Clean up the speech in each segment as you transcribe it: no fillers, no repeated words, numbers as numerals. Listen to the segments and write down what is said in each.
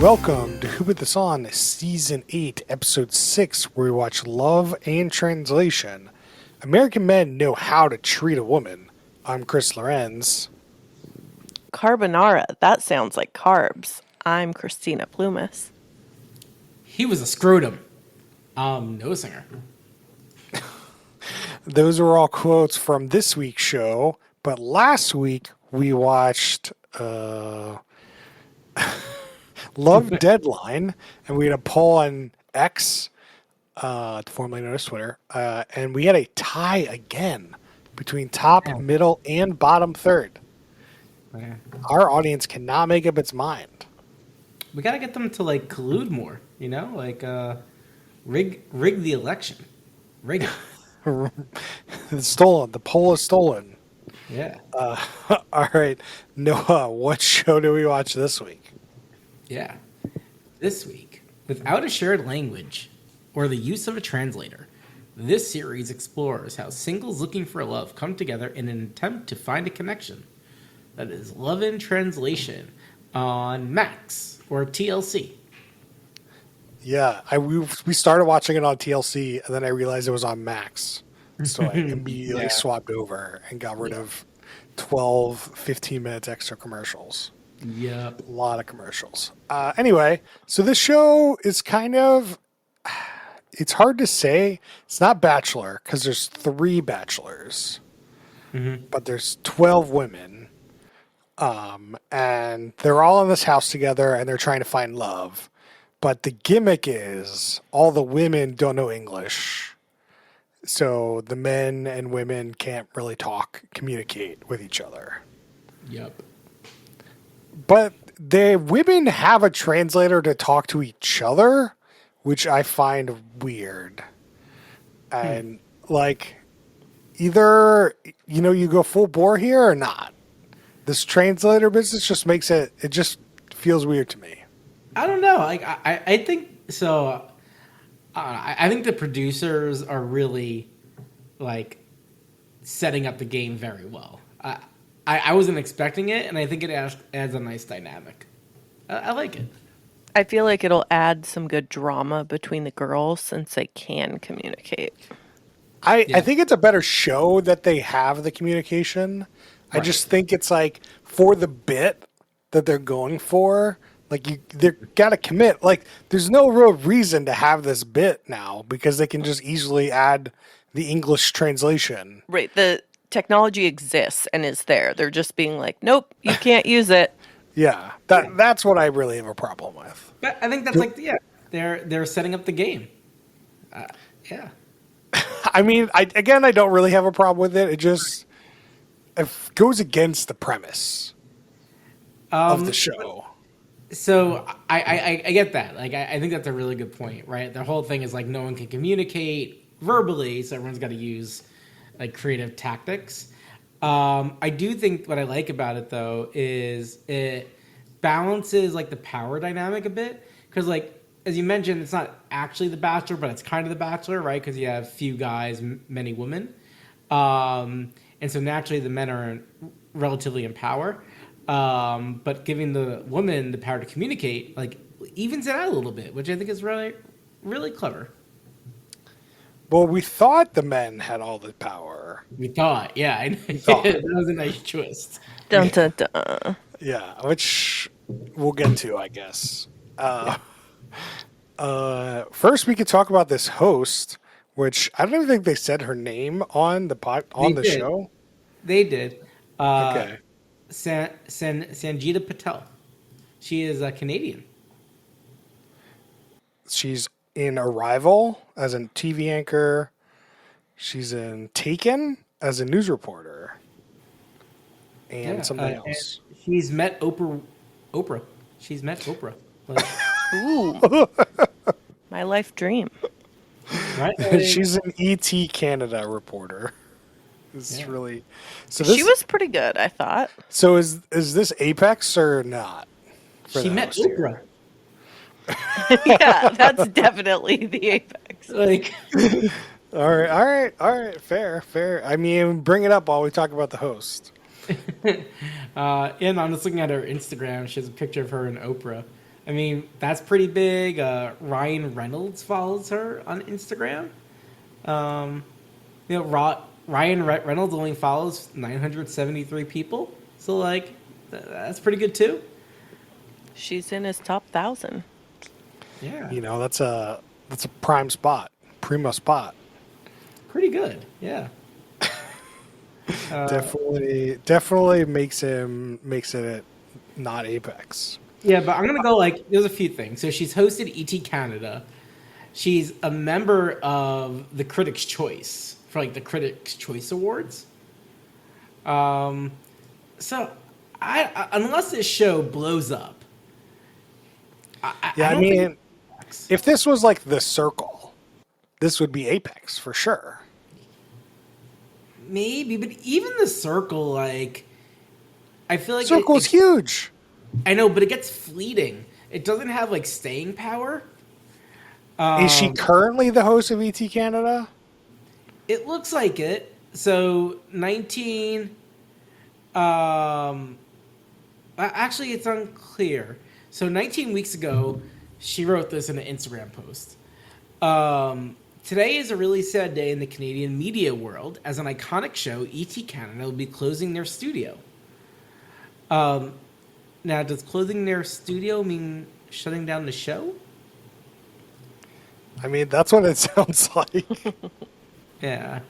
Welcome to Who Put This On, Season 8, Episode 6, where we watch Love and Translation. American Men Know How to Treat a Woman. I'm Chris Lorenz. Carbonara, that sounds like carbs. I'm Christina Plumas. He was a scrotum. No singer. Those were all quotes from this week's show, but last week we watched Love Deadline, and we had a poll on X, formerly known as Twitter, and we had a tie again between top, middle, and bottom third. Yeah. Our audience cannot make up its mind. We gotta get them to collude more, rig the election. Rig it. It's stolen. The poll is stolen. Yeah. All right, Noah, what show do we watch this week? Yeah. This week, without a shared language or the use of a translator, this series explores how singles looking for love come together in an attempt to find a connection. That is Love in Translation on Max or TLC. Yeah, we started watching it on TLC, and then I realized it was on Max. So I immediately swapped over and got rid of 12, 15 minutes extra commercials. Yep. A lot of commercials. Anyway, so this show is kind of, it's hard to say. It's not Bachelor, because there's 3 bachelors, but there's 12 women. And they're all in this house together, and they're trying to find love. But the gimmick is all the women don't know English. So the men and women can't really communicate with each other. Yep. But the women have a translator to talk to each other, which I find weird. And either, you go full bore here or not. This translator business just makes it just feels weird to me. I don't know. I think so. I think the producers are really setting up the game very well. I wasn't expecting it, and I think it adds a nice dynamic. I like it. I feel like it'll add some good drama between the girls since they can communicate. I think it's a better show that they have the communication. Right. I just think it's for the bit that they're going for, they're gotta commit. There's no real reason to have this bit now because they can just easily add the English translation. Right. The technology exists and is there. They're just being like, nope, you can't use it. Yeah, that's what I really have a problem with. But I think that's they're setting up the game. Yeah. I mean, I don't really have a problem with it. It goes against the premise of the show. So I get that. I think that's a really good point, right? The whole thing is no one can communicate verbally, so everyone's got to use creative tactics. I do think what I like about it though is it balances the power dynamic a bit because as you mentioned, it's not actually The Bachelor, but it's kind of The Bachelor, right? Because you have few guys, many women, and so naturally the men are relatively in power. But giving the woman the power to communicate evens it out a little bit, which I think is really, really clever. Well, we thought the men had all the power. We thought, yeah. That was a nice twist. Dun, dun, dun. Yeah, which we'll get to, I guess. First, we could talk about this host, which I don't even think they said her name on the show. They did. Okay. Sangeeta Patel. She is a Canadian. She's in Arrival as a TV anchor. She's in Taken as a news reporter. And something else. And she's met Oprah. She's met Oprah. Ooh. My life dream. Right? She's an ET Canada reporter. It's really she was pretty good, I thought. So is this Apex or not? She met Oprah. Yeah, that's definitely the Apex. All right. Fair. I mean, bring it up while we talk about the host. And I'm just looking at her Instagram. She has a picture of her and Oprah. I mean, that's pretty big. Ryan Reynolds follows her on Instagram. Um, Ryan Reynolds only follows 973 people. So, like, that's pretty good, too. She's in his top 1,000. Yeah. That's a prime spot, primo spot. Pretty good. Yeah. Definitely makes it not Apex. Yeah, but I'm going to go, like, there's a few things. So, she's hosted ET Canada. She's a member of the Critics' Choice for, like, the Critics' Choice Awards. So, unless this show blows up, I don't think if this was like The Circle, this would be Apex for sure. maybe, but even the Circle, like, I feel like Circle's huge. I know, but it gets fleeting. It doesn't have like staying power. Is she currently the host of ET Canada? It looks like it. So 19. Actually, it's unclear. So 19 weeks ago, she wrote this in an Instagram post. Today is a really sad day in the Canadian media world as an iconic show, ET Canada, will be closing their studio. Now, does closing their studio mean shutting down the show? I mean, that's what it sounds like. Yeah.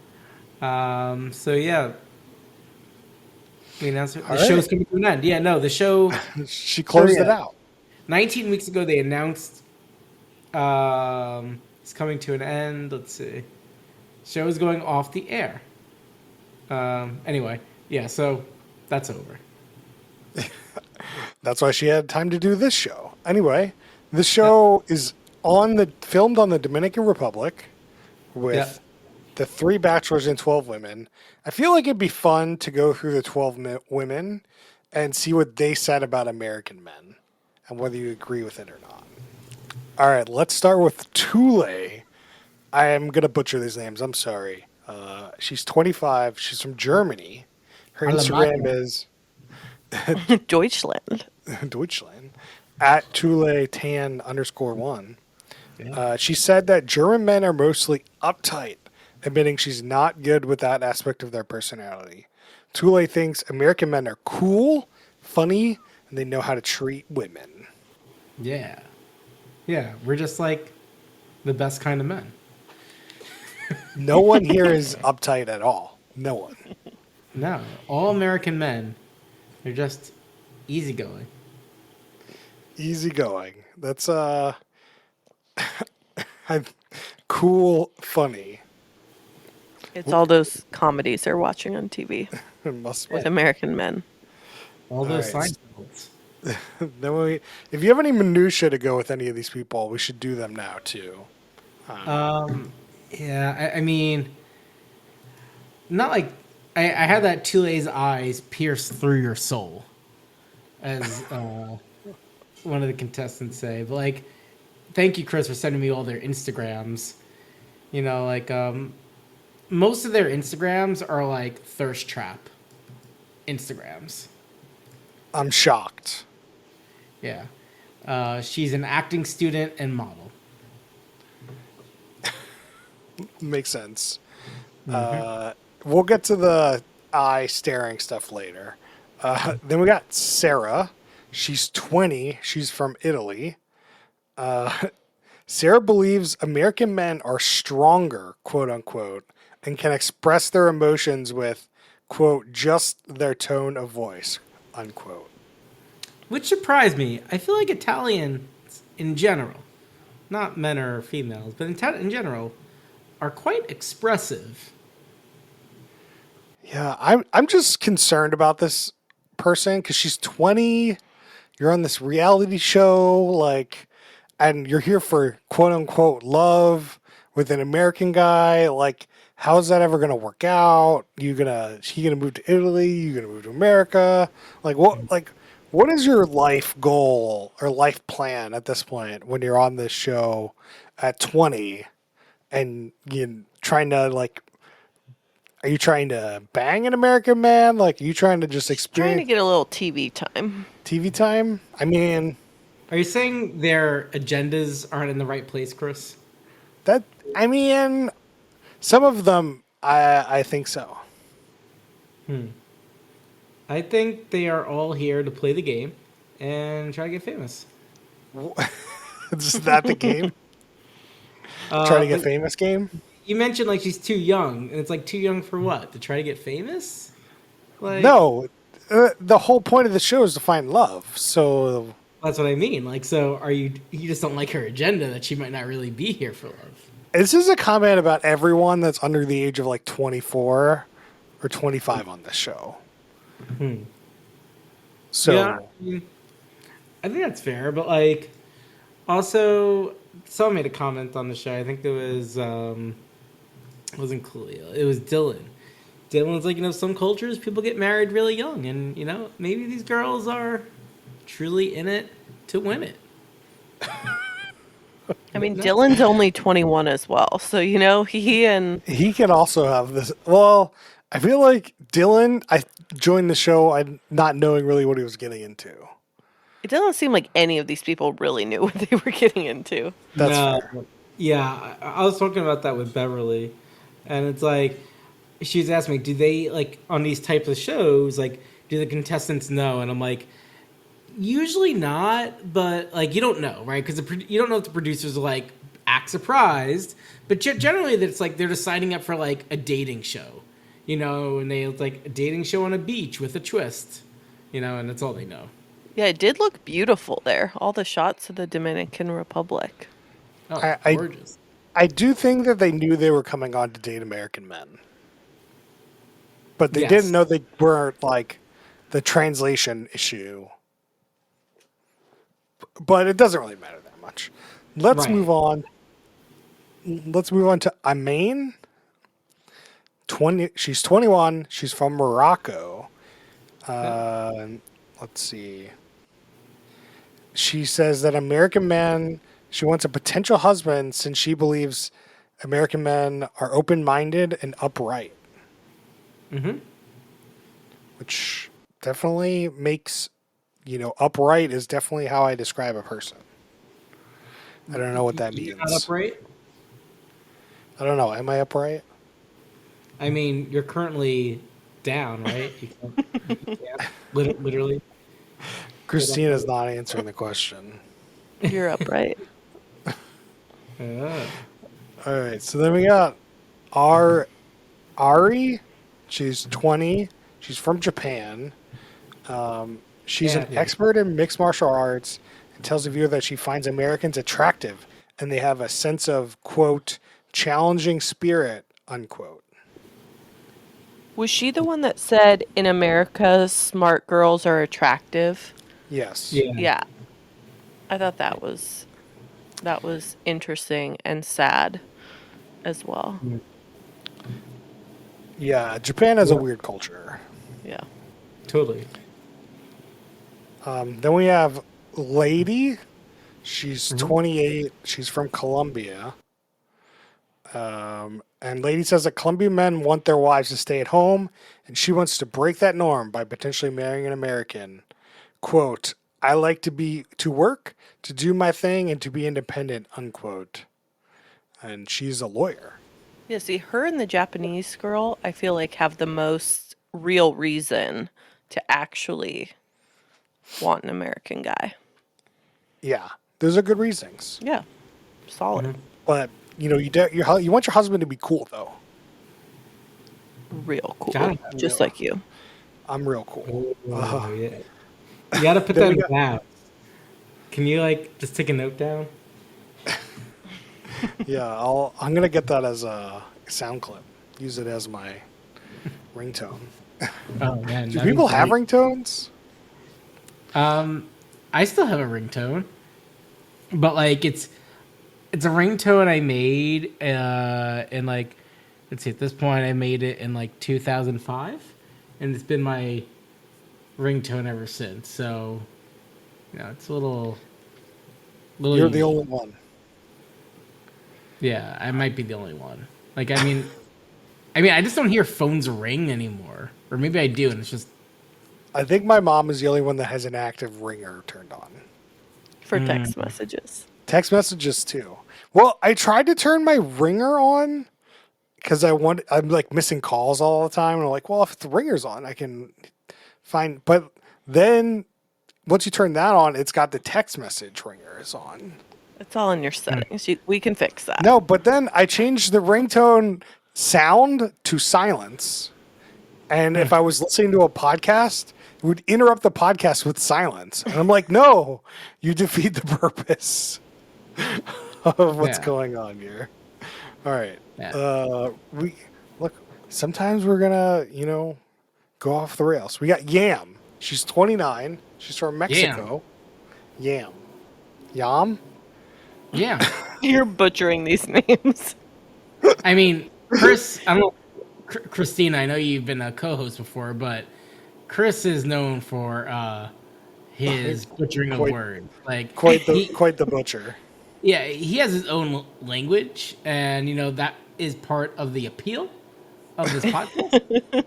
So, yeah. We announced the All show's right. coming to an end. Yeah, no, the show... She closed it yeah. out. 19 weeks ago, they announced it's coming to an end. Let's see. Show is going off the air. Anyway, yeah, so that's over. That's why she had time to do this show. Anyway, this show is filmed on the Dominican Republic with the 3 bachelors and 12 women. I feel like it'd be fun to go through the 12 women and see what they said about American men and whether you agree with it or not. All right, let's start with Tule. I am going to butcher these names. I'm sorry. She's 25. She's from Germany. Her Instagram is Deutschland. Deutschland at Tule Tan _1. Yeah. She said that German men are mostly uptight, admitting she's not good with that aspect of their personality. Tule thinks American men are cool, funny, and they know how to treat women. Yeah. Yeah, we're just like the best kind of men. No one here is uptight at all. No one. No, all American men, they're just easygoing. Easygoing. That's cool, funny. It's all those comedies they're watching on TV It must be. with American men. All those right. Seinfelds. Then if you have any minutia to go with any of these people, we should do them now too. Yeah, I mean, not like I had that Tule's eyes pierce through your soul, as one of the contestants say. But like, thank you, Chris, for sending me all their Instagrams. You know, like most of their Instagrams are like thirst trap Instagrams. I'm shocked. Yeah, she's an acting student and model. Makes sense. We'll get to the eye staring stuff later. Then we got Sarah. She's 20. She's from Italy. Sarah believes American men are stronger, quote unquote, and can express their emotions with, quote, just their tone of voice, unquote. Which surprised me. I feel like Italians in general, not men or females, but in general, are quite expressive. Yeah, I'm just concerned about this person because she's 20. You're on this reality show, like, and you're here for quote unquote love with an American guy. Like, how's that ever gonna work out? He gonna move to Italy? You gonna move to America? What is your life goal or life plan at this point when you're on this show at 20 and you're trying to like? Are you trying to bang an American man? Like, are you trying to just Trying to experience get a little TV time. TV time? I mean, Are you saying their agendas aren't in the right place, Chris? That I mean, some of them I think so. I think they are all here to play the game and try to get famous. Is that the game? Try to get Like, famous game? you mentioned like she's too young, and it's like too young for what? To try to get famous? Like, No. The whole point of the show is to find love. So that's what I mean. Like, so are you? You just don't like her agenda that she might not really be here for love. this is a comment about everyone that's under the age of like 24 or 25 on this show. So Yeah, I think that's fair, but like, also, someone made a comment on the show. I think it was it wasn't Coolio. It was Dylan. Dylan was like, some cultures people get married really young, and maybe these girls are truly in it to win it. I mean, Dylan's only 21 as well. So, he and he can also have this. Well, I feel like Dylan, I joined the show not knowing really what he was getting into. it doesn't seem like any of these people really knew what they were getting into. That's No. fair. Yeah, I was talking about that with Beverly, and it's like she was asking me, do they like on these types of shows, like do the contestants know? And I'm like, usually not, but like you don't know, right? Because you don't know if the producers are like act surprised, but generally it's like they're just signing up for like a dating show, and it's like a dating show on a beach with a twist, and that's all they know. Yeah, it did look beautiful there. All the shots of the Dominican Republic. Oh, I- gorgeous. I do think that they knew they were coming on to date American men. But they Yes. didn't know they weren't like the translation issue. But it doesn't really matter that much. Let's Right. move on. Let's move on to Amain. She's 21. She's from Morocco. Let's see. She says that American men, she wants a potential husband since she believes American men are open-minded and upright. Mm-hmm. Which definitely makes, upright is definitely how I describe a person. I don't know what that You're means. not upright? I don't know. Am I upright? I mean, you're currently down, right? You can't literally. Christina's not answering the question. You're upright. Uh, All right. So then we got Ari. She's 20. She's from Japan. She's an Yeah. expert in mixed martial arts and tells the viewer that she finds Americans attractive and they have a sense of, quote, challenging spirit, unquote. Was she the one that said, in America, smart girls are attractive? Yes. yeah. Yeah. I thought that was interesting and sad as well. Yeah. Japan has a weird culture. Yeah. Totally. Then we have Lady. She's 28. She's from Colombia. And Lady says that Colombian men want their wives to stay at home, and she wants to break that norm by potentially marrying an American. Quote, I like to work, to do my thing, and to be independent, unquote. And she's a lawyer. Yeah, see, her and the Japanese girl, I feel like, have the most real reason to actually want an American guy. Yeah. Those are good reasons. Yeah. Solid. But, you want your husband to be cool, though. Real cool. Got it. Just like you. I'm real cool. Oh, yeah. You got to put that down. Can you just take a note down? Yeah, I'm gonna get that as a sound clip. Use it as my ringtone. Oh man, Do people have ringtones? I still have a ringtone, but it's a ringtone I made in let's see, at this point I made it in 2005, and it's been my ringtone ever since. So, it's a little. You're the unique. only one. Yeah, I might be the only one. I mean, I just don't hear phones ring anymore, or maybe I do, and it's just I think my mom is the only one that has an active ringer turned on. for text messages. Text messages too. Well, I tried to turn my ringer on because I'm like missing calls all the time, and I'm like, well, if the ringer's on, I can find. But then once you turn that on, it's got the text message ringer is on. It's all in your settings. We can fix that. No, but then I changed the ringtone sound to silence, and if I was listening to a podcast, it would interrupt the podcast with silence, and I'm like, no, you defeat the purpose of what's going on here. All right. Yeah. We look. Sometimes we're gonna, go off the rails. We got Yam. She's 29. She's from Mexico. Yam. Yam. Yeah. You're butchering these names. I mean, Chris. I don't know, Christina. I know you've been a co-host before, but Chris is known for his butchering of words. Like quite the butcher. Yeah, he has his own language, and that is part of the appeal of this podcast.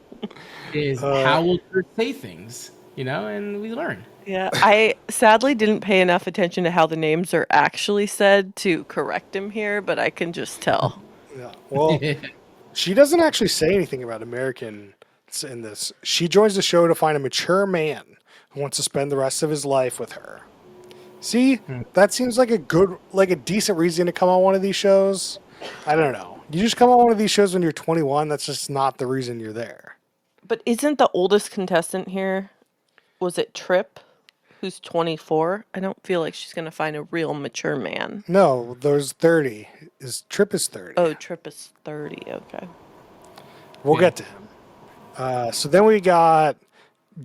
Is how we'll say things, and we learn. Yeah, I sadly didn't pay enough attention to how the names are actually said to correct him here, but I can just tell. Yeah. Well, she doesn't actually say anything about American in this. She joins the show to find a mature man who wants to spend the rest of his life with her. See, that seems like a decent reason to come on one of these shows. I don't know. You just come on one of these shows when you're 21. That's just not the reason you're there. But isn't the oldest contestant here, was it Tripp, who's 24? I don't feel like she's going to find a real mature man. No, there's 30. Tripp is 30. Oh, Tripp is 30. Okay. We'll get to him. So then we got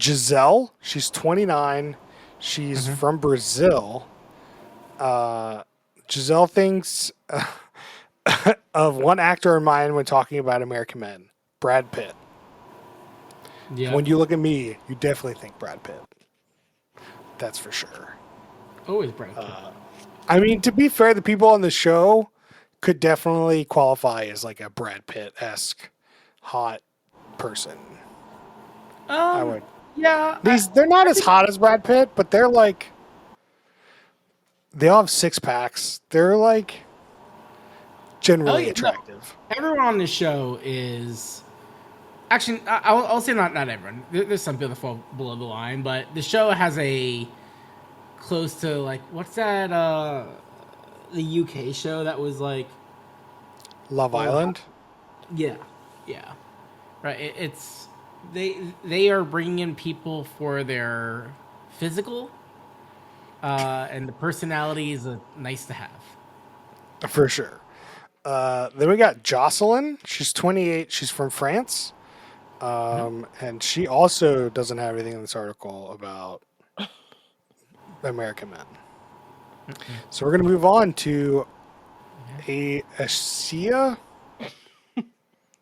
Giselle. She's 29. She's from Brazil. Giselle thinks of one actor in mind when talking about American Men, Brad Pitt. Yeah. When you look at me, you definitely think Brad Pitt. That's for sure. Always Brad Pitt. I mean, to be fair, the people on the show could definitely qualify as like a Brad Pitt-esque hot person. I would. Yeah. They're not as hot as Brad Pitt, but they're like, they all have six packs. They're like generally attractive. No, everyone on this show is actually, I'll say not everyone. There's some people that fall below the line, but the show has a close to like, what's that, the UK show that was like Love Island? Yeah. Right. It's they are bringing in people for their physical, and the personality is nice to have. For sure. Then we got Jocelyn. She's 28. She's from France. And she also doesn't have anything in this article about American Men. So we're going to move on to Asia.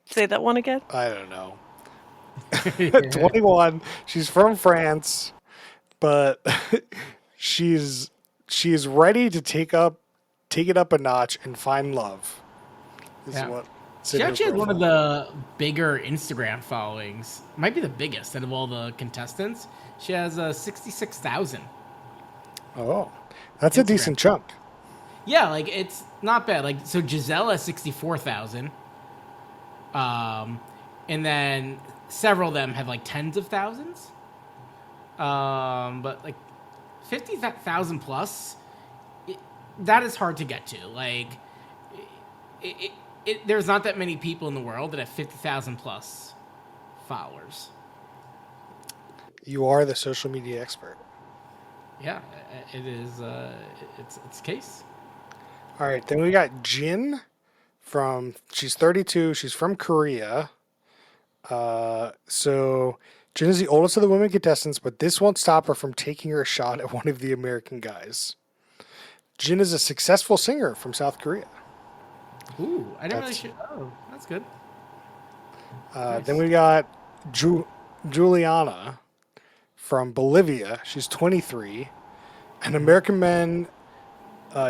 Say that one again. I don't know. 21. She's from France, but she's ready to take it up a notch and find love. She actually has one of the bigger Instagram followings. Might be the biggest out of all the contestants. She has 66,000. Oh, that's Instagram. A decent chunk. Yeah, like it's not bad. Like so, Giselle has 64,000. And then several of them have like tens of thousands. But like 50,000 plus, that is hard to get to. Like, there's not that many people in the world that have 50,000 plus followers. You are the social media expert. Yeah, it is. It's case. All right, then we got Jin she's 32. She's from Korea. So Jin is the oldest of the women contestants, but this won't stop her from taking her shot at one of the American guys. Jin is a successful singer from South Korea. Ooh, I didn't really. Oh, that's good. Nice. Then we got Juliana from Bolivia. She's 23. And American men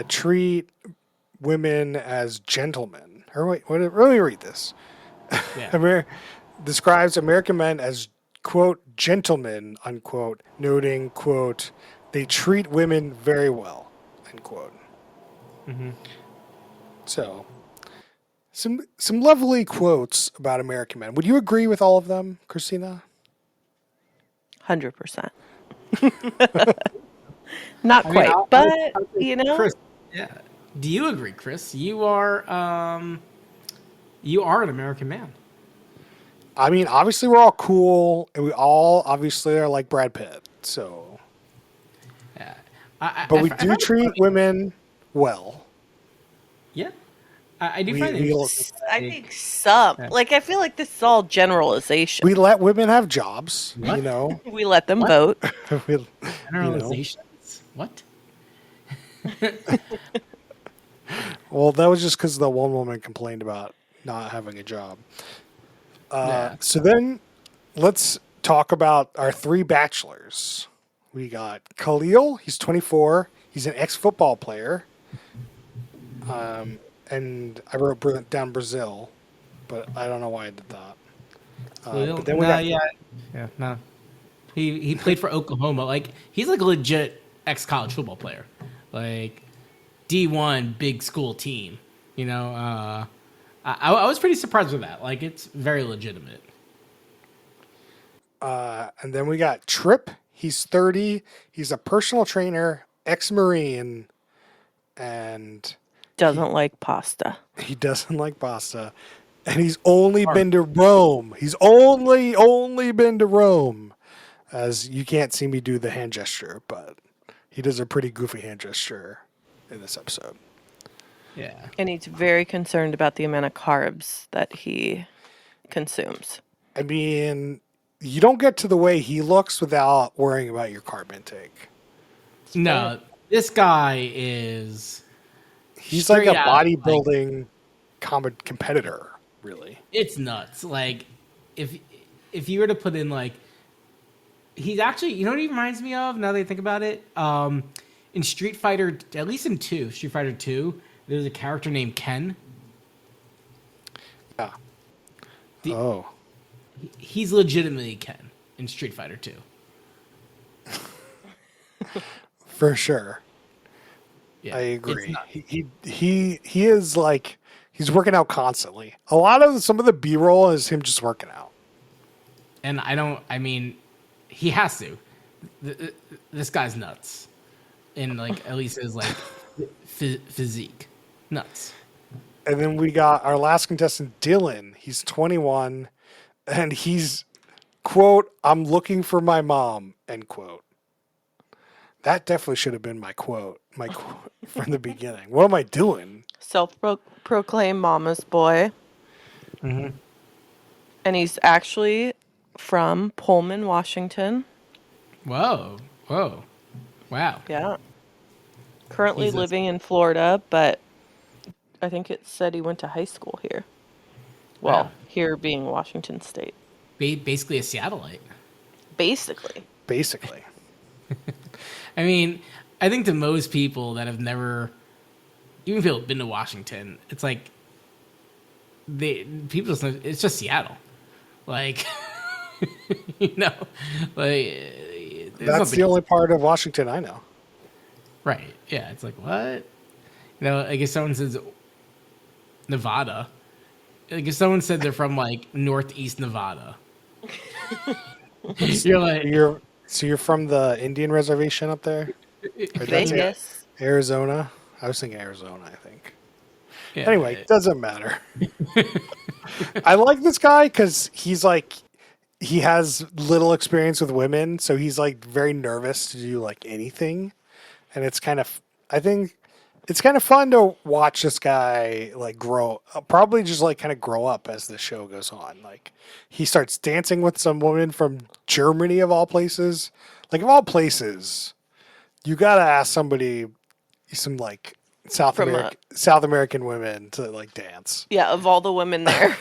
treat women as gentlemen. Or wait, let me read this. Yeah. Describes American men as, quote, gentlemen, unquote, noting, quote, they treat women very well. end quote. So, some lovely quotes about American men. Would you agree with all of them, Christina? 100%. Not I mean, quite, but you know, Chris, yeah. Do you agree, Chris? You are an American man. I mean, obviously we're all cool, and we all obviously are like Brad Pitt. So, Yeah. but we I do find it treat funny. women well. Yeah. I do We find it we interesting. I think some. Yeah. Like, I feel like this is all generalization. we let women have jobs. What? You know, We let them What? vote. we, you know. Generalizations? What? Well, that was just because the one woman complained about not having a job. Yeah. So then let's talk about our three bachelors. We got Khalil. He's 24. He's an ex-football player. And I wrote down Brazil, but I don't know why I did that. But then we got no. He played for Oklahoma. Like he's like a legit ex college football player, like D1 big school team. You know, I was pretty surprised with that. Like it's very legitimate. and then we got Tripp. He's 30. He's a personal trainer, ex-Marine, and Doesn't like pasta. he doesn't like pasta. And he's only been to Rome. He's only been to Rome. As you can't see me do the hand gesture, but he does a pretty goofy hand gesture in this episode. Yeah. And he's very concerned about the amount of carbs that he consumes. I mean, you don't get to the way he looks without worrying about your carb intake. No, this guy is. He's like a straight out, bodybuilding competitor, really. It's nuts. Like if you were to put in like he's actually, you know what he reminds me of now that I think about it? In Street Fighter, at least in Street Fighter 2, there's a character named Ken. Yeah. He's legitimately Ken in Street Fighter 2. For sure. Yeah, I it's agree. nuts. He is like he's working out constantly. A lot of some of the B-roll is him just working out. And I mean, he has to. This guy's nuts. In like, at least his like physique. Nuts. And then we got our last contestant, Dylan. He's 21, and he's, quote, "I'm looking for my mom," end quote. That definitely should have been my quote from the beginning. What am I doing? Self-proclaimed mama's boy. Mm-hmm. And he's actually from Pullman, Washington. Whoa. Wow. Yeah. Currently Jesus. living in Florida, but I think it said he went to high school here. Well, Wow. here being Washington State. Basically a Seattleite. Basically. Basically. I mean, I think to most people that have never, even people who've been to Washington, it's like people just know, it's just Seattle, like you know, like That's the only part of Washington I know. right. Yeah, it's like what, you know, like if someone says Nevada, like if someone said they're from like Northeast Nevada, you're like You're from the Indian reservation up there? Or that's Vegas. Arizona? I was thinking Arizona, I think. yeah, Anyway, it doesn't matter. I like this guy because he's like, he has little experience with women, so he's like very nervous to do like anything. And it's kind of, I think it's kind of fun to watch this guy like grow, probably just like kind of grow up as the show goes on. Like he starts dancing with some woman from Germany of all places. Like of all places, you gotta ask somebody, some like South American women to like dance. Yeah, of all the women there.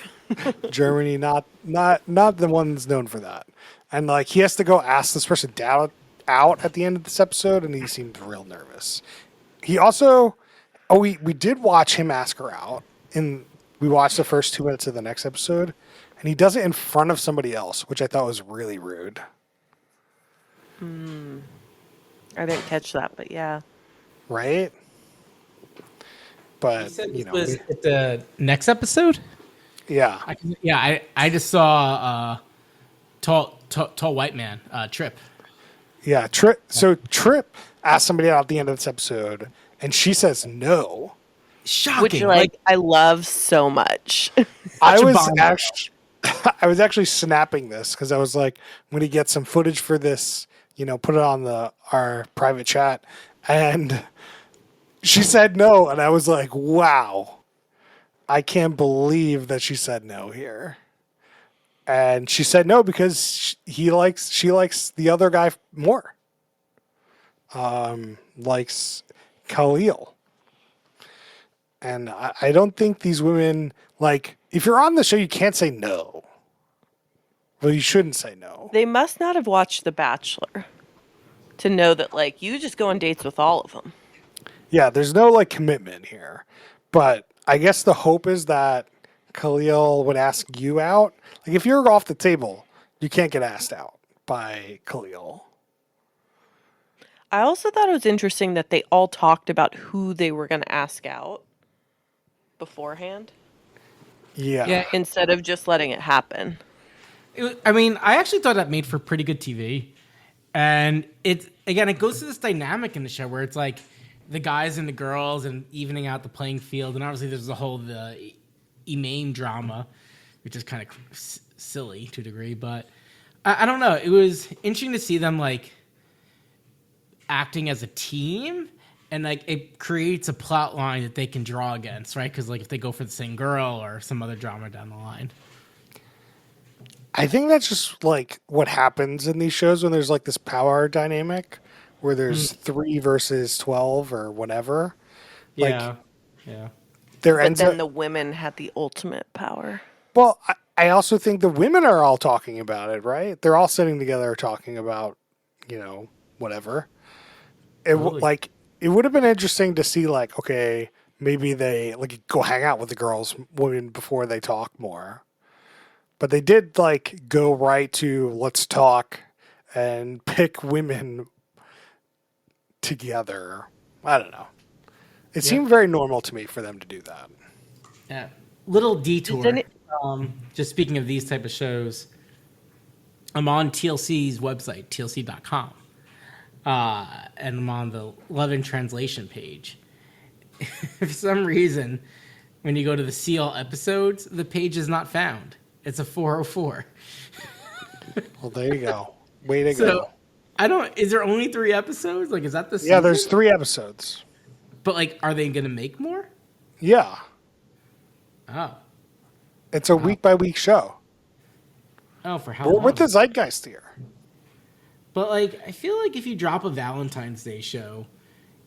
Germany, not the ones known for that. And like he has to go ask this person out at the end of this episode, and he seemed real nervous. He also, we did watch him ask her out, and we watched the first 2 minutes of the next episode, and he does it in front of somebody else, which I thought was really rude. I didn't catch that, but yeah. right? You But said you this know, was at the next episode? yeah, I just saw tall white man, Trip. yeah. Trip asked somebody out at the end of this episode, and she says no. Which Shocking. like I love so much. I Such a was bomb. actually, I was actually snapping this because I was like, when he gets some footage for this, put it on our private chat, and she said no, and I was like, wow, I can't believe that she said no here. And she said no because she likes the other guy more. Likes Khalil. And I don't think these women, like, if you're on the show, you can't say no. Well, you shouldn't say no. They must not have watched The Bachelor to know that like you just go on dates with all of them. Yeah, there's no like commitment here. But I guess the hope is that Khalil would ask you out. Like if you're off the table, you can't get asked out by Khalil. I also thought it was interesting that they all talked about who they were going to ask out beforehand Yeah. instead of just letting it happen. I actually thought that made for pretty good TV. And it goes to this dynamic in the show where it's like the guys and the girls and evening out the playing field. And obviously there's the Emaine drama, which is kind of silly to a degree. But I don't know. It was interesting to see them like acting as a team. And like it creates a plot line that they can draw against, right? Because like if they go for the same girl or some other drama down the line. I think that's just like what happens in these shows when there's like this power dynamic where there's 3 versus 12 or whatever. Yeah. There But ends then up, the women had the ultimate power. well, I also think the women are all talking about it, right? They're all sitting together talking about, whatever. Totally. Like it would have been interesting to see like, okay, maybe they like go hang out with the women before they talk more. But they did like go right to let's talk and pick women together. I don't know. It seemed very normal to me for them to do that. Yeah. Little detour. Does any- Just speaking of these type of shows, I'm on TLC's website, tlc.com. And I'm on the Love and Translation page. For some reason, when you go to the CL episodes, the page is not found. It's a 404. Well, there you go. Way to So go. is there only 3 episodes? Like, is that the season? Yeah, there's 3 episodes. But like, are they going to make more? Yeah. Oh. It's a week by week show. Oh, for how We're long? with the zeitgeist here. But like, I feel like if you drop a Valentine's Day show,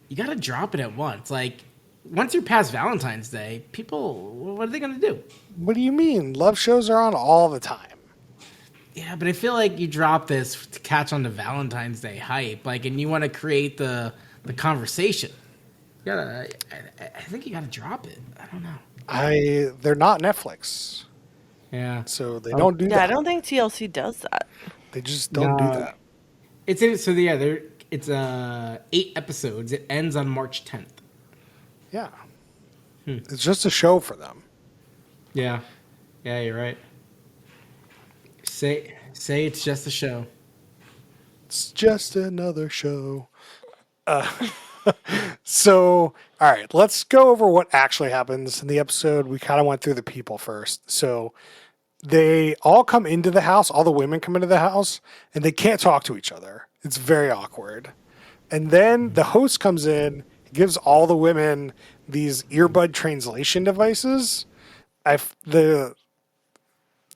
you got to drop it at once. Like, once you're past Valentine's Day, people, what are they going to do? What do you mean? Love shows are on all the time. Yeah, but I feel like you drop this to catch on the Valentine's Day hype, like, and you want to create the conversation. I think you got to drop it. I don't know. They're not Netflix, Yeah, so they don't do Yeah, that. I don't think TLC does that. They just don't do that. It's 8 episodes. It ends on March 10th. Yeah. It's just a show for them. Yeah, you're right. Say it's just a show. It's just another show. So, all right, let's go over what actually happens in the episode. We kind of went through the people first. So, they all come into the house, all the women come into the house, and they can't talk to each other. It's very awkward. And then the host comes in, gives all the women these earbud translation devices. They're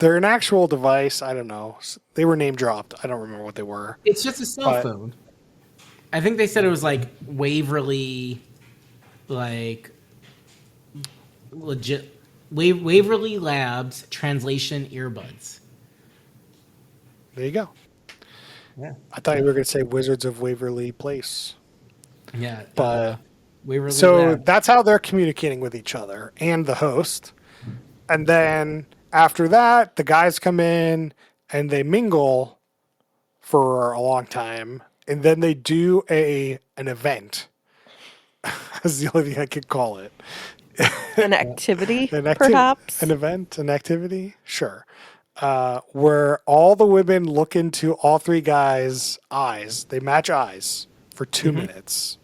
an actual device. I don't know. They were name dropped. I don't remember what they were. It's just a cell phone. I think they said it was like Waverly, like legit Waverly Labs translation earbuds. There you go. Yeah. I thought you were going to say Wizards of Waverly Place. Yeah. But Waverly so Labs. that's how they're communicating with each other and the host. And then after that, the guys come in and they mingle for a long time. And then they do an event. That's the only thing I could call it. An activity, An perhaps. an event, an activity, sure. Where all the women look into all three guys' eyes. They match eyes for 2 minutes,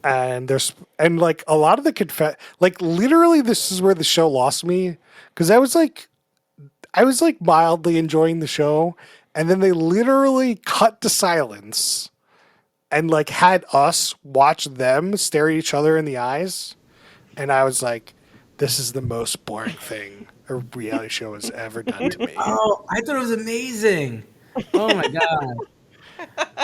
and like a lot of the like literally, this is where the show lost me because I was like mildly enjoying the show, and then they literally cut to silence and like had us watch them stare at each other in the eyes. And I was like, this is the most boring thing a reality show has ever done to me. Oh, I thought it was amazing. Oh my god.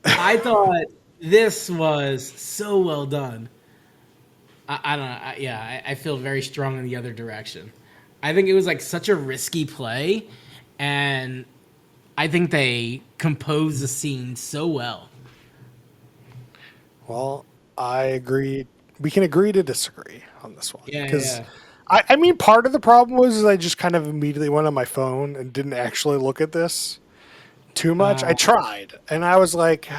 I thought this was so well done. I don't know. I feel very strong in the other direction. I think it was like such a risky play, and I think they composed the scene so well. Well, I agree. We can agree to disagree on this one. Yeah, Because, yeah. I mean, part of the problem was I just kind of immediately went on my phone and didn't actually look at this too much. I tried, and I was like,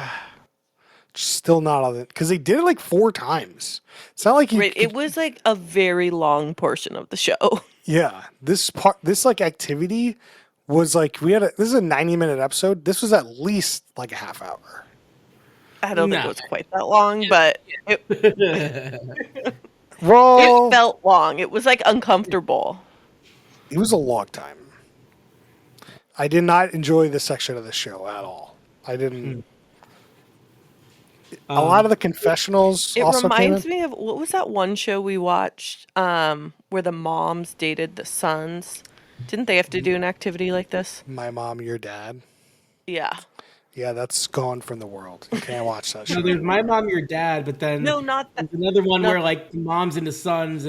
still not on it. Because they did it like 4 times. It's not like you. Right. It was like a very long portion of the show. Yeah, this like activity was like this is a 90-minute episode. This was at least like a half hour. I don't think No. it was quite that long, but it Well, felt long. It was like uncomfortable. it was a long time. I did not enjoy this section of the show at all. I didn't. A lot of the confessionals It also came reminds in. me of what was that one show we watched where the moms dated the sons? Didn't they have to do an activity like this? My Mom, Your Dad. Yeah. Yeah, that's gone from the world. You can't watch that show. No, there's My Mom, Your Dad, but then No, not that. there's another one not- where like the moms and the sons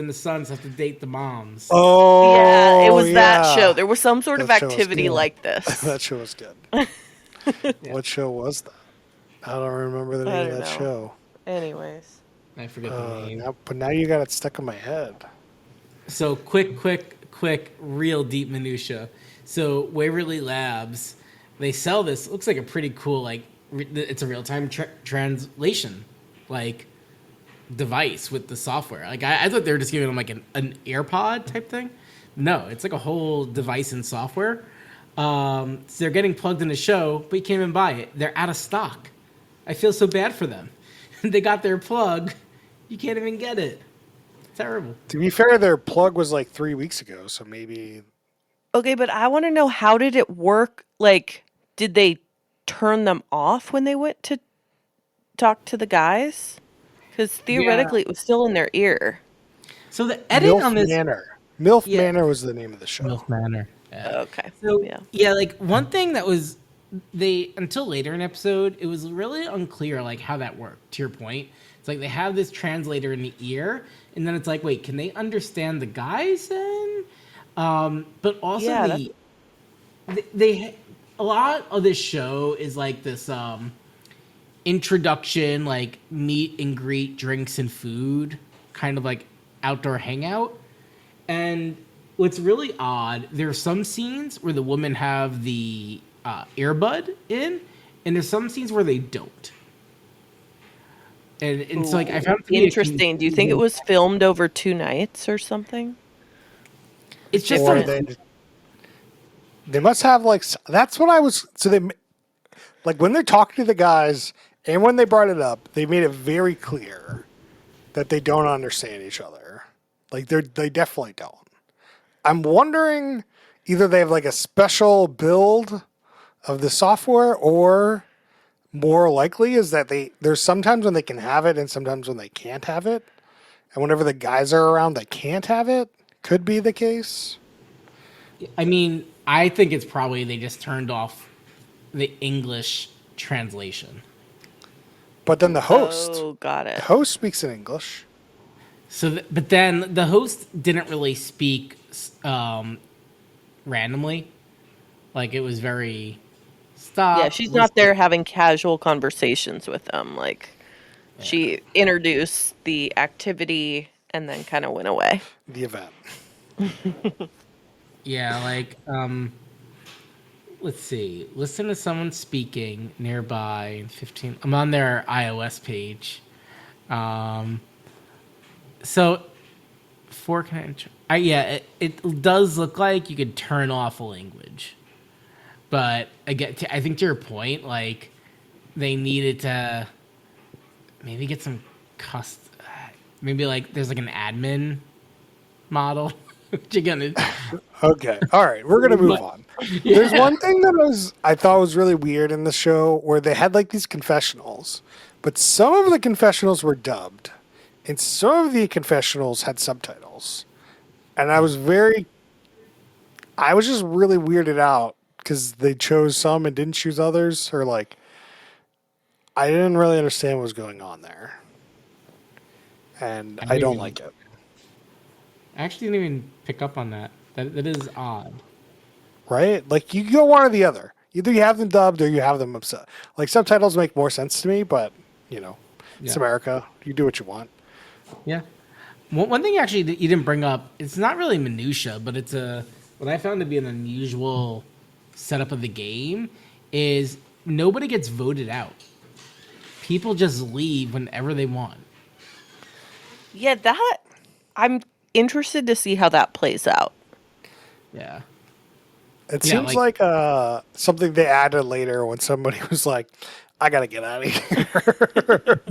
have to date the moms. Oh, Yeah, it was that yeah. show. There was some sort of That show was activity good. like this. That show was good. What show was that? I don't remember the I name of don't that know. show. Anyways. I forget the name. But now you got it stuck in my head. So quick, real deep minutia. So Waverly Labs, they sell this. It looks like a pretty cool it's a real time translation device with the software. Like I thought they were just giving them like an AirPod type thing. No, it's like a whole device and software. So they're getting plugged in the show, but you can't even buy it. They're out of stock. I feel so bad for them. They got their plug. You can't even get it. Terrible. To be fair, their plug was like 3 weeks ago, so maybe. Okay, but I want to know, how did it work? Like, did they turn them off when they went to talk to the guys? Because theoretically it was still in their ear. So the edit MILF on this Manor. MILF Yeah. Manor was the name of the show. MILF Manor. Okay. So Yeah. like one thing that was until later in the episode, it was really unclear like how that worked. To your point, it's like they have this translator in the ear, and then it's like, wait, can they understand the guys then? But also Yeah, they a lot of this show is like this introduction, like meet and greet, drinks and food, kind of like outdoor hangout. And what's really odd, there are some scenes where the women have the earbud in, and there's some scenes where they don't. And so like I found it to be Interesting. Do you think it was filmed over 2 nights or something? It's just Or they must have like, that's what I was. So they, like when they're talking to the guys and when they brought it up, they made it very clear that they don't understand each other. Like they definitely don't. I'm wondering either they have like a special build of the software, or more likely is that there's sometimes when they can have it and sometimes when they can't have it. And whenever the guys are around, they can't have it. Could be the case. I mean, I think it's probably they just turned off the English translation. But then the host, Oh, got it. the host speaks in English. So, but then the host didn't really speak randomly. Like it was very stop. Yeah, she's not there having casual conversations with them. Like, she introduced the activity and then kind of went away. The event. Yeah, like let's see. Listen to someone speaking nearby in 15. I'm on their iOS page. So for it does look like you could turn off a language, but again, I think to your point, like they needed to maybe get some maybe like there's like an admin model. Which you're gonna, Okay. All right. We're gonna move on. There's one thing that I thought was really weird in the show where they had like these confessionals, but some of the confessionals were dubbed, and some of the confessionals had subtitles, and I was just really weirded out because they chose some and didn't choose others, or like I didn't really understand what was going on there, and I don't like it. I actually didn't even pick up on that. That is odd. Right? Like you go one or the other. Either you have them dubbed or you have them upset. Like subtitles make more sense to me, but it's America. You do what you want. Yeah. One thing actually that you didn't bring up, it's not really minutia, but it's what I found to be an unusual setup of the game is nobody gets voted out. People just leave whenever they want. Yeah, I'm interested to see how that plays out. Yeah. It seems like something they added later when somebody was like, I gotta get out of here.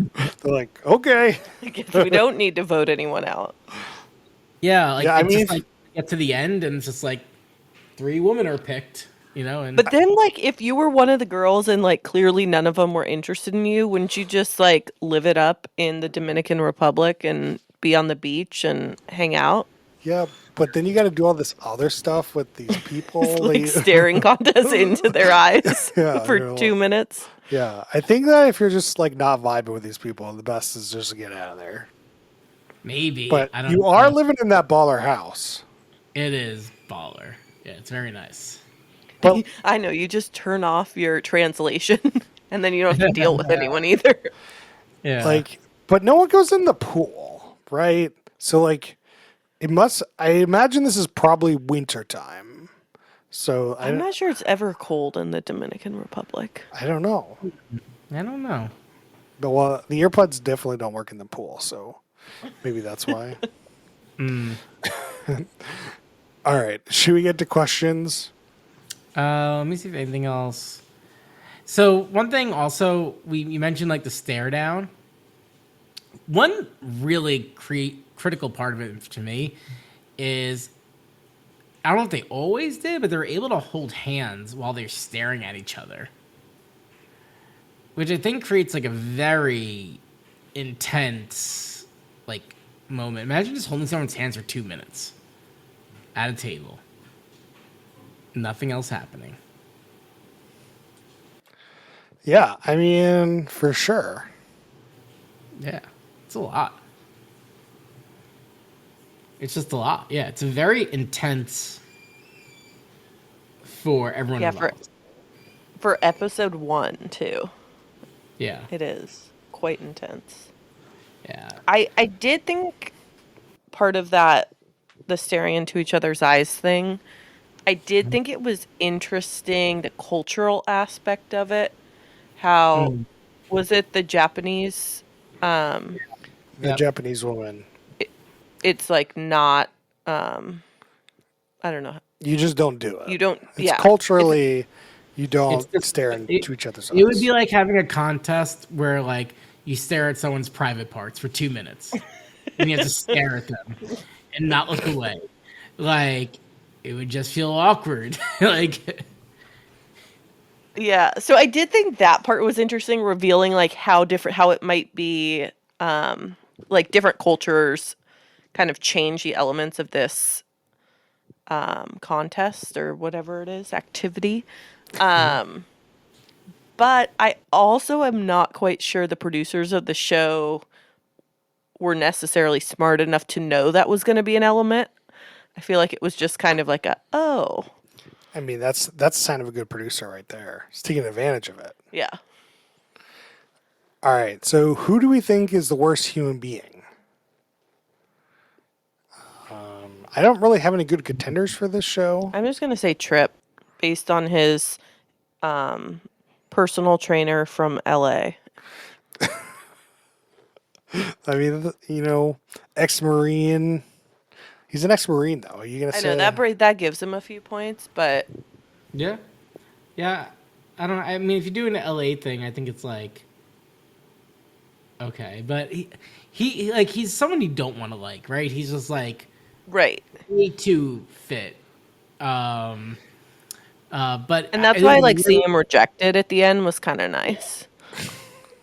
They're like, okay. I guess we don't need to vote anyone out. Yeah, just like get to the end and it's just like 3 women are picked, and But then like if you were one of the girls and like clearly none of them were interested in you, wouldn't you just like live it up in the Dominican Republic and be on the beach and hang out? Yeah, but then you got to do all this other stuff with these people. Like staring contests into their eyes for 2 minutes. Yeah, I think that if you're just like not vibing with these people, the best is just to get out of there. Maybe. But I don't you know. are living in that baller house. It is baller. Yeah, it's very nice. But I know, you just turn off your translation and then you don't have to deal with anyone either. Yeah. But no one goes in the pool, right? So like I imagine this is probably winter time. So I'm not sure it's ever cold in the Dominican Republic. I don't know. I don't know. But well, the earbuds definitely don't work in the pool, so maybe that's why. All right. Should we get to questions? Let me see if anything else. So one thing also, you mentioned like the stare down. One really critical part of it to me is, I don't know if they always did, but they were able to hold hands while they're staring at each other. Which I think creates like a very intense like moment. Imagine just holding someone's hands for 2 minutes at a table. Nothing else happening. Yeah, I mean, for sure. Yeah, it's a lot. It's just a lot. Yeah, it's very intense for everyone involved. For episode 1 too. Yeah. It is quite intense. Yeah. I did think part of that, the staring into each other's eyes thing, I did think it was interesting, the cultural aspect of it. How was it the Japanese? The Japanese woman. It's like not. I don't know. You just don't do it. You don't. It's culturally, you don't stare into each other's eyes. It would be like having a contest where like you stare at someone's private parts for 2 minutes, and you have to stare at them and not look away. Like it would just feel awkward. Like. Yeah, so I did think that part was interesting, revealing like how it might be, like different cultures kind of change the elements of this contest or whatever it is, activity. But I also am not quite sure the producers of the show were necessarily smart enough to know that was going to be an element. I feel like it was just kind of like I mean, that's a sign of a good producer right there. He's taking advantage of it. Yeah. All right. So who do we think is the worst human being? I don't really have any good contenders for this show. I'm just going to say Trip, based on his personal trainer from LA. I mean, ex-Marine. He's an ex-Marine, though. Are you going to I say? know that gives him a few points, but Yeah, yeah. I don't know. I mean, if you do an LA thing, I think it's like okay, but he like he's someone you don't want to like, right? He's just like right. way too fit. Um, but And I that's why think like seeing him rejected at the end was kind of nice.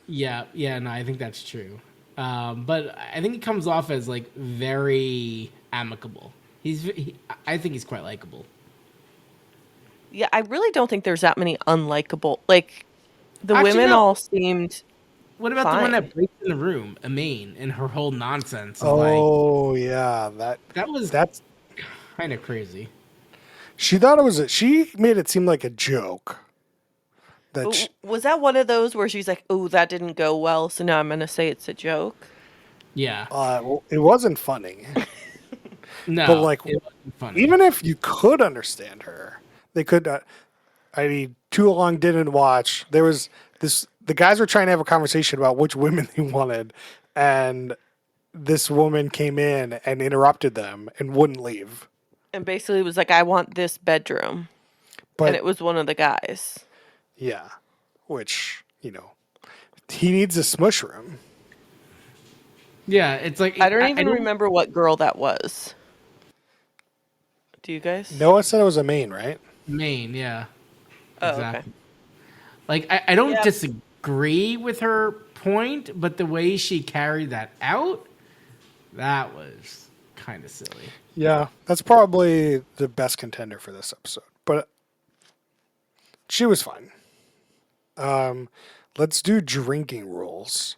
yeah, no, I think that's true. But I think he comes off as like very amicable. I think he's quite likable. Yeah, I really don't think there's that many unlikable. Like the Actually, women no. all seemed What about the one fine. that breaks in the room, Amain, and her whole nonsense of like Oh yeah, that was that's. kind of crazy. She thought it was. She made it seem like a joke. That Was that one of those where she's like, "Oh, that didn't go well, so now I'm gonna say it's a joke"? Yeah, well, it wasn't funny. But no, like, it wasn't funny. even if you could understand her, they could. I mean, too long didn't watch. There was this. The guys were trying to have a conversation about which women they wanted, and this woman came in and interrupted them and wouldn't leave. And basically was like, "I want this bedroom," and But it was one of the guys. yeah, which he needs a smush room. Yeah, it's like I don't even remember what girl that was. Do you guys? Noah said it was a main, right? Maine, yeah, Oh, exactly. okay. Like I don't Yeah. disagree with her point, but the way she carried that out, that was kind of silly. Yeah, that's probably the best contender for this episode. But she was fine. Let's do drinking rules.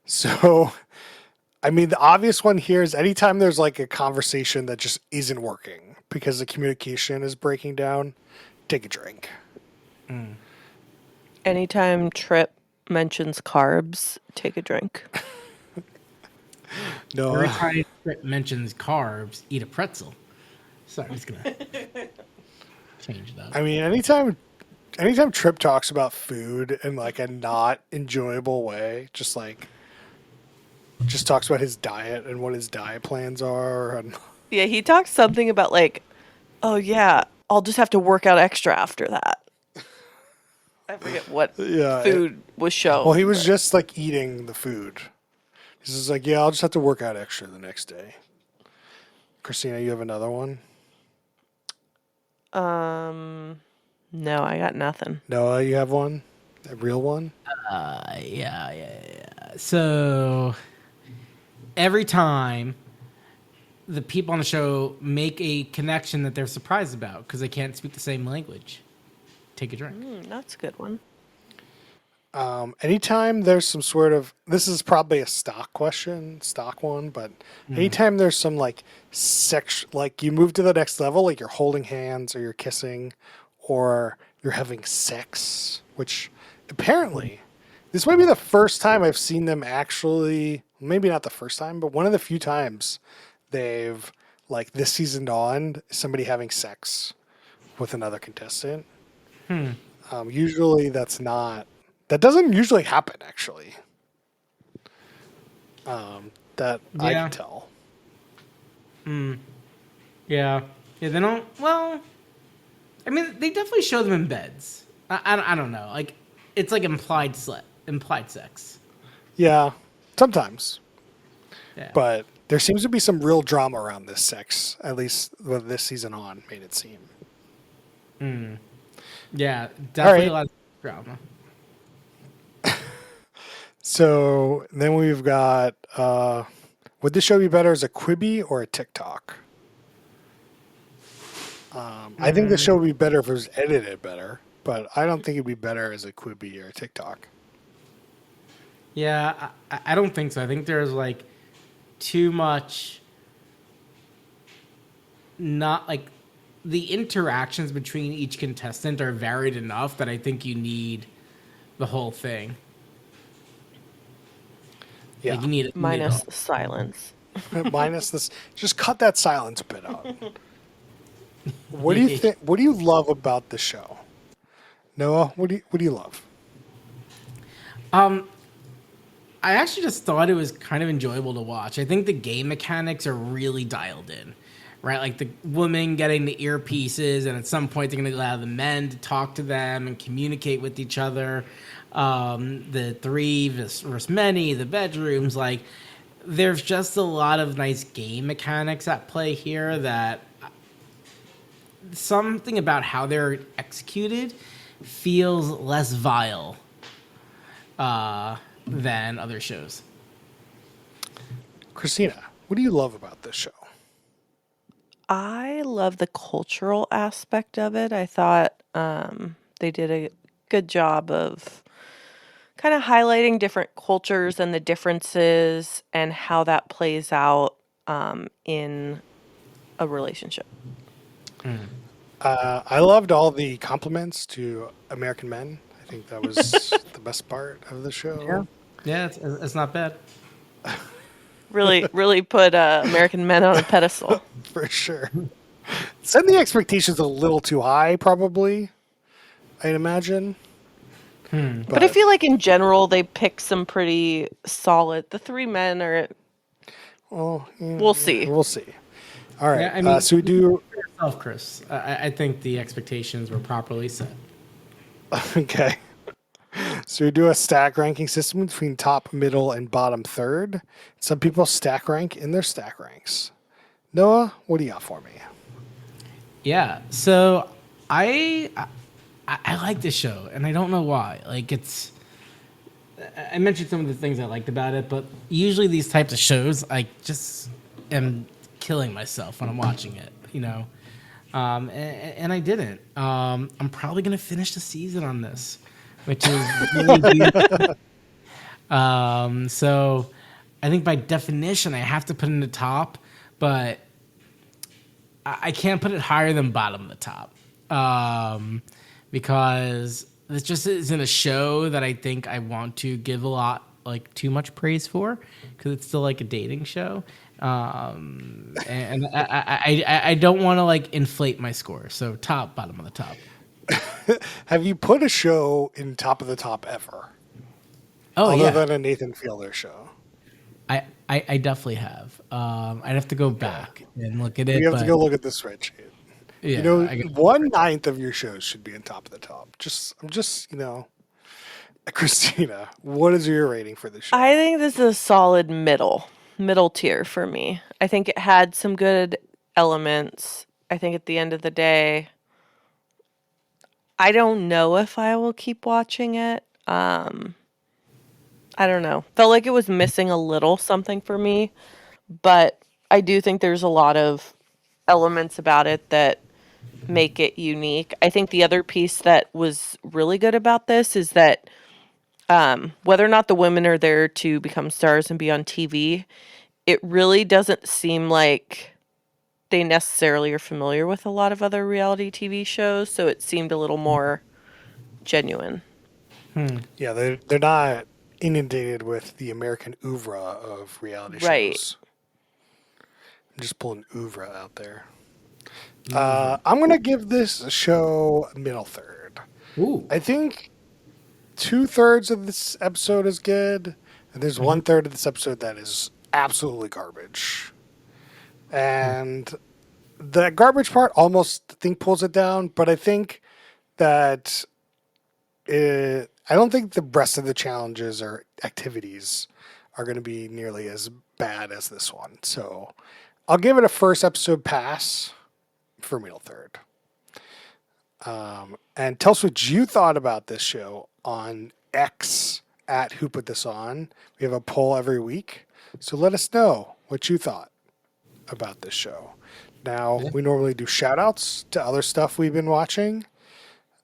So, I mean, the obvious one here is anytime there's like a conversation that just isn't working because the communication is breaking down, take a drink. Anytime Trip mentions carbs, take a drink. No, Every time Trip mentions carbs, eat a pretzel. Sorry, I'm just gonna change that. I mean, anytime Trip talks about food in like a not enjoyable way, just talks about his diet and what his diet plans are, and Yeah, he talks something about like, "Oh yeah, I'll just have to work out extra after that." I forget what yeah. food was shown. Well, he was but- just like eating the food. He's just like, yeah, I'll just have to work out extra the next day. Christina, you have another one? No, I got nothing. Noah, you have one? A real one? Yeah. So every time the people on the show make a connection that they're surprised about because they can't speak the same language, take a drink. That's a good one. Anytime there's some sort of, this is probably a stock one, but anytime there's some like like you move to the next level, like you're holding hands or you're kissing or you're having sex, which apparently this might be the first time I've seen them actually, maybe not the first time, but one of the few times they've like this season on somebody having sex with another contestant. Usually that doesn't usually happen, actually. That I Yeah. can tell. Yeah, they don't. Well, I mean, they definitely show them in beds. I don't know. Like it's like implied sex. Yeah, sometimes. Yeah. But there seems to be some real drama around this sex, at least with this season on, made it seem. Yeah, definitely right. a lot of drama. So then we've got would this show be better as a Quibi or a TikTok? I think the show would be better if it was edited better, but I don't think it'd be better as a Quibi or a TikTok. Yeah, I don't think so. I think there's like too much. Not like the interactions between each contestant are varied enough that I think you need the whole thing. Yeah. Like you need it Minus the silence. Minus this. Just cut that silence bit out. What do you think? What do you love about the show, Noah? What do you love? I actually just thought it was kind of enjoyable to watch. I think the game mechanics are really dialed in, right? Like the women getting the earpieces, and at some point they're going to allow the men to talk to them and communicate with each other. The three versus many, the bedrooms, like there's just a lot of nice game mechanics at play here that something about how they're executed feels less vile than other shows. Christina, what do you love about this show? I love the cultural aspect of it. I thought they did a good job of kind of highlighting different cultures and the differences and how that plays out in a relationship. I loved all the compliments to American men. I think that was the best part of the show. Yeah, it's not bad. Really put American men on a pedestal. For sure. Setting the expectations a little too high, probably, I'd imagine. But I feel like in general they pick some pretty solid. The three men are. Well, We'll see. We'll see. All right. Yeah, I mean, so we do. for yourself, Chris. I think the expectations were properly set. Okay. So we do a stack ranking system between top, middle, and bottom third. Some people stack rank in their stack ranks. Noah, what do you got for me? Yeah. So I like this show, and I don't know why. Like I mentioned some of the things I liked about it, but usually these types of shows, I just am killing myself when I'm watching it. You know, and I didn't. I'm probably gonna finish the season on this, which is really weird. So I think by definition I have to put it in the top, but I can't put it higher than bottom of the top. Because this just isn't a show that I think I want to give a lot, like too much praise for, because it's still like a dating show. And I don't want to like inflate my score. So top, bottom of the top. Have you put a show in top of the top ever? Oh, Other yeah. than a Nathan Fielder show. I definitely have. I'd have to go back and look at it. You have to but- go look at the spreadsheet. Yeah, You know, I got- 1/9 of your shows should be in top of the top. I'm just, Christina, what is your rating for the show? I think this is a solid middle tier for me. I think it had some good elements. I think at the end of the day, I don't know if I will keep watching it. I don't know. Felt like it was missing a little something for me, but I do think there's a lot of elements about it that make it unique. I think the other piece that was really good about this is that whether or not the women are there to become stars and be on TV, it really doesn't seem like they necessarily are familiar with a lot of other reality TV shows, so it seemed a little more genuine. Yeah, they're not inundated with the American oeuvre of reality Right. shows. I'm just pulling oeuvre out there. I'm going to give this show a middle third. Ooh. I think 2/3 of this episode is good, and there's 1/3 of this episode that is absolutely garbage. And the garbage part almost, I think, pulls it down, but I think that I don't think the rest of the challenges or activities are going to be nearly as bad as this one. So I'll give it a first episode pass for middle third. And tell us what you thought about this show on X at Who Put This On. We have a poll every week. So let us know what you thought about this show. Now, we normally do shout outs to other stuff we've been watching.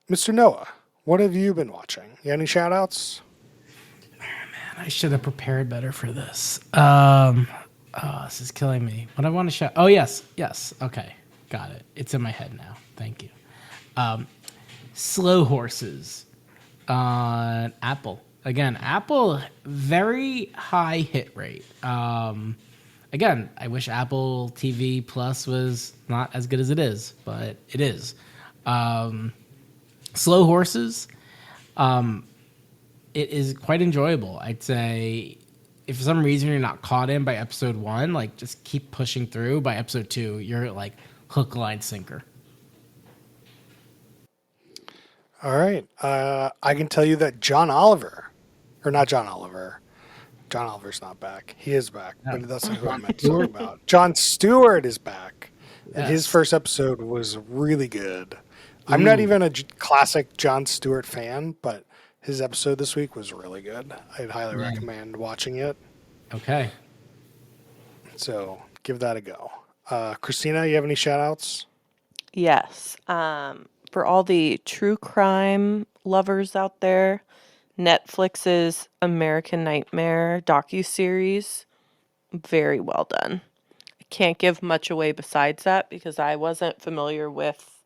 Mr. Noah, what have you been watching? You got any shout outs? I should have prepared better for this. This is killing me. What I want to shout. Oh, yes. Okay. Got it. It's in my head now. Thank you. Slow Horses on Apple. Again, Apple, very high hit rate. Again, I wish Apple TV Plus was not as good as it is, but it is. Slow Horses, it is quite enjoyable. I'd say if for some reason you're not caught in by episode 1, like just keep pushing through. By episode 2, you're like hook, line, sinker. All right. I can tell you that John Oliver's not back. He is back, but that's not who I meant to talk about. Jon Stewart is back. And his Yes. first episode was really good. I'm not even a classic Jon Stewart fan, but his episode this week was really good. I'd highly recommend watching it. Okay. So give that a go. Christina, you have any shout outs? Yes. For all the true crime lovers out there, Netflix's American Nightmare docuseries, very well done. I can't give much away besides that because I wasn't familiar with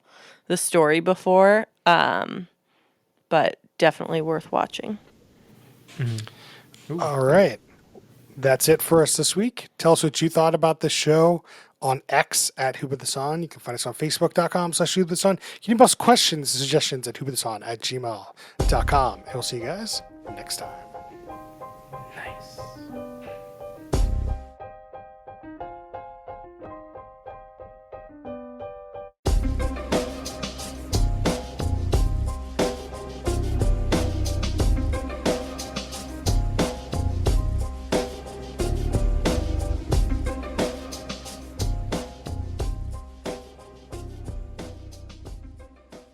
the story before, but definitely worth watching. All right. That's it for us this week. Tell us what you thought about the show on X at whoputthison. You can find us on facebook.com/whoputthison. You can post questions and suggestions at whoputthison@gmail.com. And we'll see you guys next time.